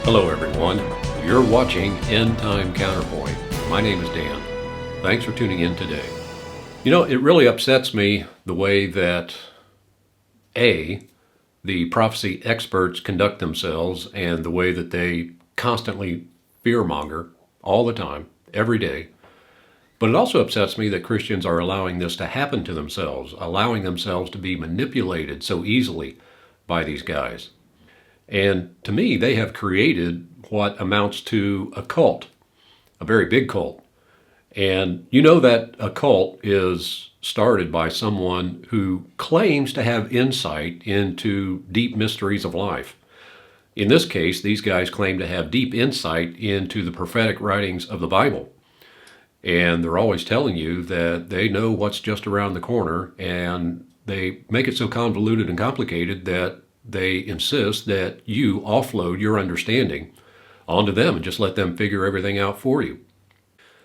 Hello, everyone. You're watching End Time Counterpoint. My name is Dan. Thanks for tuning in today. You know, it really upsets me the way that the prophecy experts conduct themselves and the way that they constantly fearmonger all the time, every day. But it also upsets me that Christians are allowing this to happen to themselves, allowing themselves to be manipulated so easily by these guys. And to me, they have created what amounts to a cult, a very big cult. And you know that a cult is started by someone who claims to have insight into deep mysteries of life. In this case, these guys claim to have deep insight into the prophetic writings of the Bible. And they're always telling you that they know what's just around the corner, and they make it so convoluted and complicated that they insist that you offload your understanding onto them and just let them figure everything out for you.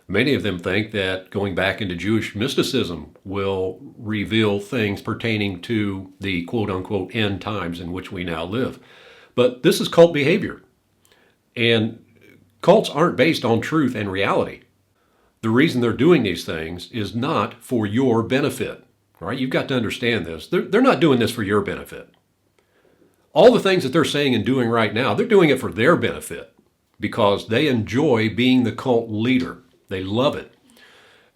Many of them think that going back into Jewish mysticism will reveal things pertaining to the quote-unquote end times in which we now live. But this is cult behavior. And cults aren't based on truth and reality. The reason they're doing these things is not for your benefit. Right? You've got to understand this. They're not doing this for your benefit. All the things that they're saying and doing right now, they're doing it for their benefit because they enjoy being the cult leader. They love it.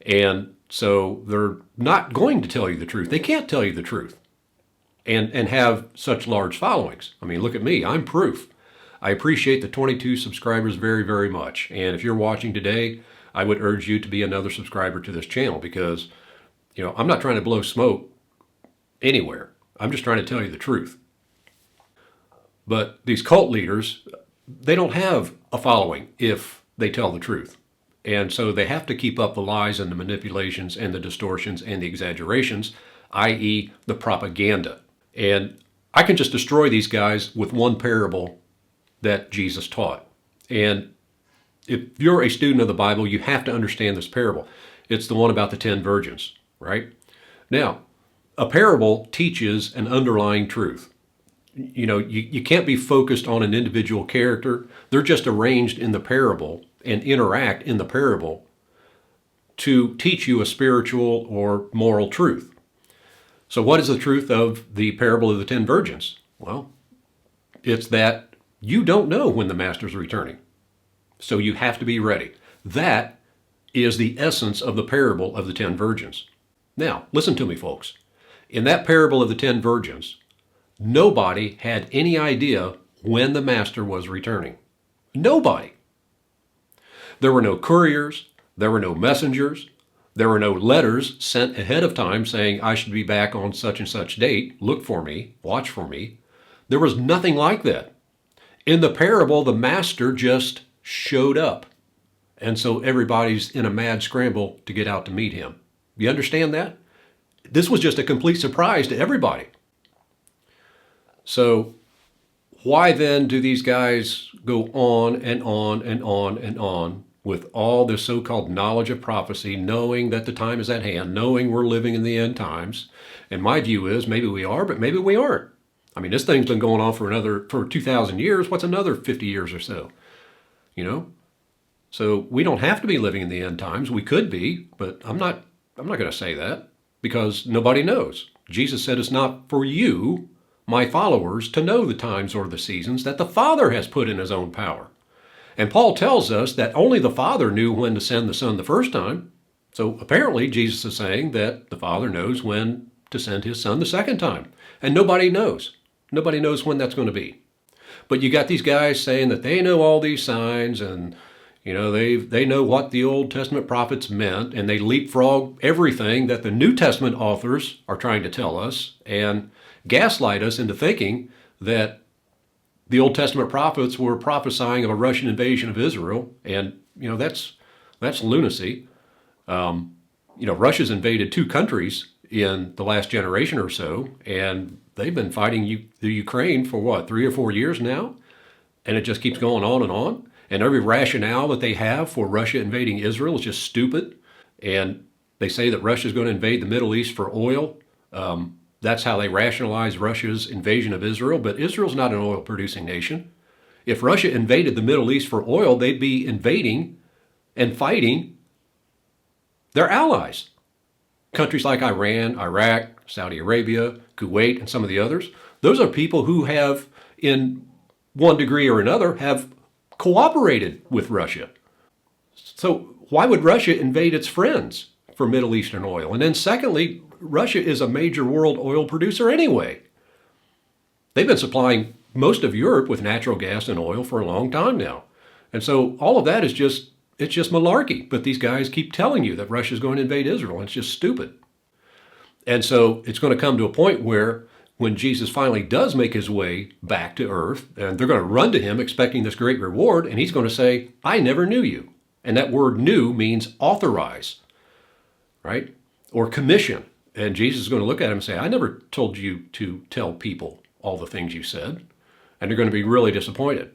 And so they're not going to tell you the truth. They can't tell you the truth and have such large followings. I mean, look at me. I'm proof. I appreciate the 22 subscribers very, very much. And if you're watching today, I would urge you to be another subscriber to this channel because, I'm not trying to blow smoke anywhere. I'm just trying to tell you the truth. But these cult leaders, they don't have a following if they tell the truth. And so they have to keep up the lies and the manipulations and the distortions and the exaggerations, i.e. the propaganda. And I can just destroy these guys with one parable that Jesus taught. And if you're a student of the Bible, you have to understand this parable. It's the one about the 10 virgins, right? Now, a parable teaches an underlying truth. You can't be focused on an individual character. They're just arranged in the parable and interact in the parable to teach you a spiritual or moral truth. So what is the truth of the parable of the 10 virgins? Well, it's that you don't know when the master's returning. So you have to be ready. That is the essence of the parable of the 10 virgins. Now, listen to me, folks. In that parable of the 10 virgins, nobody had any idea when the master was returning. Nobody. There were no couriers. There were no messengers. There were no letters sent ahead of time saying, I should be back on such and such date. Look for me. Watch for me. There was nothing like that. In the parable, the master just showed up. And so everybody's in a mad scramble to get out to meet him. You understand that? This was just a complete surprise to everybody. So why then do these guys go on and on and on and on with all this so-called knowledge of prophecy, knowing that the time is at hand, knowing we're living in the end times? And my view is maybe we are, but maybe we aren't. I mean, this thing's been going on for 2,000 years. What's another 50 years or so? So we don't have to be living in the end times. We could be, but I'm not going to say that because nobody knows. Jesus said it's not for you, my followers, to know the times or the seasons that the Father has put in his own power. And Paul tells us that only the Father knew when to send the Son the first time. So apparently Jesus is saying that the Father knows when to send his Son the second time. And nobody knows. Nobody knows when that's going to be. But you got these guys saying that they know all these signs and they know what the Old Testament prophets meant, and they leapfrog everything that the New Testament authors are trying to tell us and gaslight us into thinking that the Old Testament prophets were prophesying of a Russian invasion of Israel. And, that's lunacy. Russia's invaded 2 countries in the last generation or so, and they've been fighting the Ukraine for 3 or 4 years now? And it just keeps going on and on. And every rationale that they have for Russia invading Israel is just stupid. And they say that Russia's going to invade the Middle East for oil. That's how they rationalize Russia's invasion of Israel. But Israel's not an oil-producing nation. If Russia invaded the Middle East for oil, they'd be invading and fighting their allies. Countries like Iran, Iraq, Saudi Arabia, Kuwait, and some of the others, those are people who have, in one degree or another, have cooperated with Russia. So why would Russia invade its friends for Middle Eastern oil? And then secondly, Russia is a major world oil producer anyway. They've been supplying most of Europe with natural gas and oil for a long time now. And so all of that is just malarkey. But these guys keep telling you that Russia's going to invade Israel, and it's just stupid. And so it's going to come to a point where when Jesus finally does make his way back to earth, and they're going to run to him expecting this great reward, and he's going to say, I never knew you. And that word knew means authorize, right? Or commission. And Jesus is going to look at him and say, I never told you to tell people all the things you said. And they're going to be really disappointed.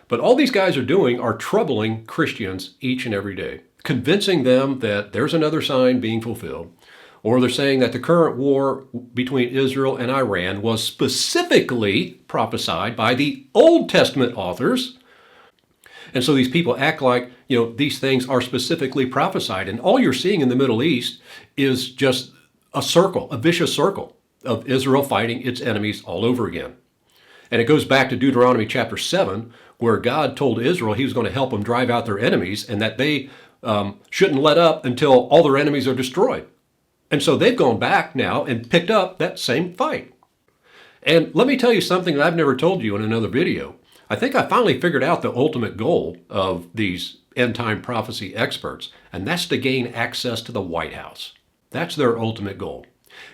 But all these guys are doing are troubling Christians each and every day, convincing them that there's another sign being fulfilled, or they're saying that the current war between Israel and Iran was specifically prophesied by the Old Testament authors. And so these people act like, these things are specifically prophesied. And all you're seeing in the Middle East is just a circle, a vicious circle of Israel fighting its enemies all over again. And it goes back to Deuteronomy chapter 7, where God told Israel he was going to help them drive out their enemies and that they shouldn't let up until all their enemies are destroyed. And so they've gone back now and picked up that same fight. And let me tell you something that I've never told you in another video. I think I finally figured out the ultimate goal of these end-time prophecy experts, and that's to gain access to the White House. That's their ultimate goal.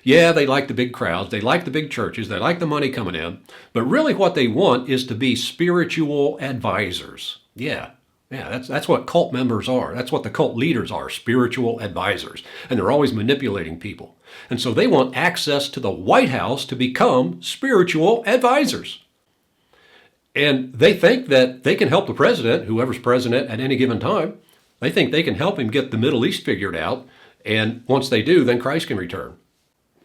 Yeah, they like the big crowds, they like the big churches, they like the money coming in, but really what they want is to be spiritual advisors. Yeah, that's what cult members are. That's what the cult leaders are, spiritual advisors. And they're always manipulating people. And so they want access to the White House to become spiritual advisors. And they think that they can help the president, whoever's president at any given time. They think they can help him get the Middle East figured out. And once they do, then Christ can return.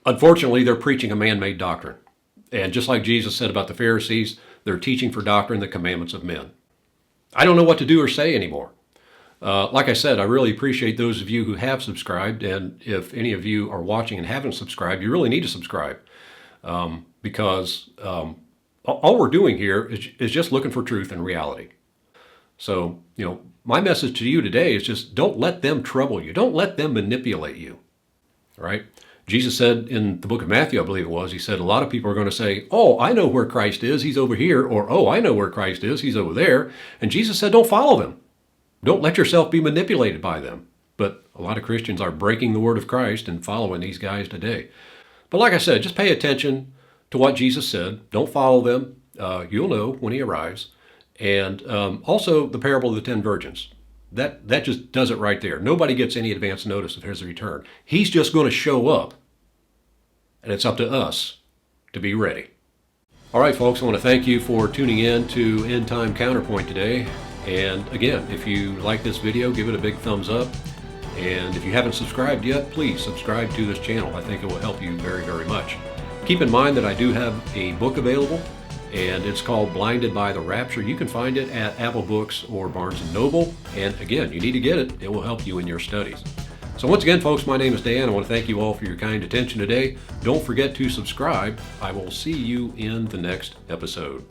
Unfortunately, they're preaching a man-made doctrine. And just like Jesus said about the Pharisees, they're teaching for doctrine the commandments of men. I don't know what to do or say anymore. Like I said, I really appreciate those of you who have subscribed. And if any of you are watching and haven't subscribed, you really need to subscribe. Because all we're doing here is just looking for truth and reality. So, my message to you today is just don't let them trouble you. Don't let them manipulate you. All right? Jesus said in the book of Matthew, I believe it was, he said a lot of people are going to say, oh, I know where Christ is, he's over here, or oh, I know where Christ is, he's over there. And Jesus said, don't follow them. Don't let yourself be manipulated by them. But a lot of Christians are breaking the word of Christ and following these guys today. But like I said, just pay attention to what Jesus said. Don't follow them. You'll know when he arrives. And also the parable of the 10 virgins. That just does it right there. Nobody gets any advance notice of his return. He's just going to show up. And it's up to us to be ready. All right, folks, I want to thank you for tuning in to End Time Counterpoint today. And again, if you like this video, give it a big thumbs up. And if you haven't subscribed yet, please subscribe to this channel. I think it will help you very, very much. Keep in mind that I do have a book available, and it's called Blinded by the Rapture. You can find it at Apple Books or Barnes & Noble. And again, you need to get it. It will help you in your studies. So once again, folks, my name is Dan. I want to thank you all for your kind attention today. Don't forget to subscribe. I will see you in the next episode.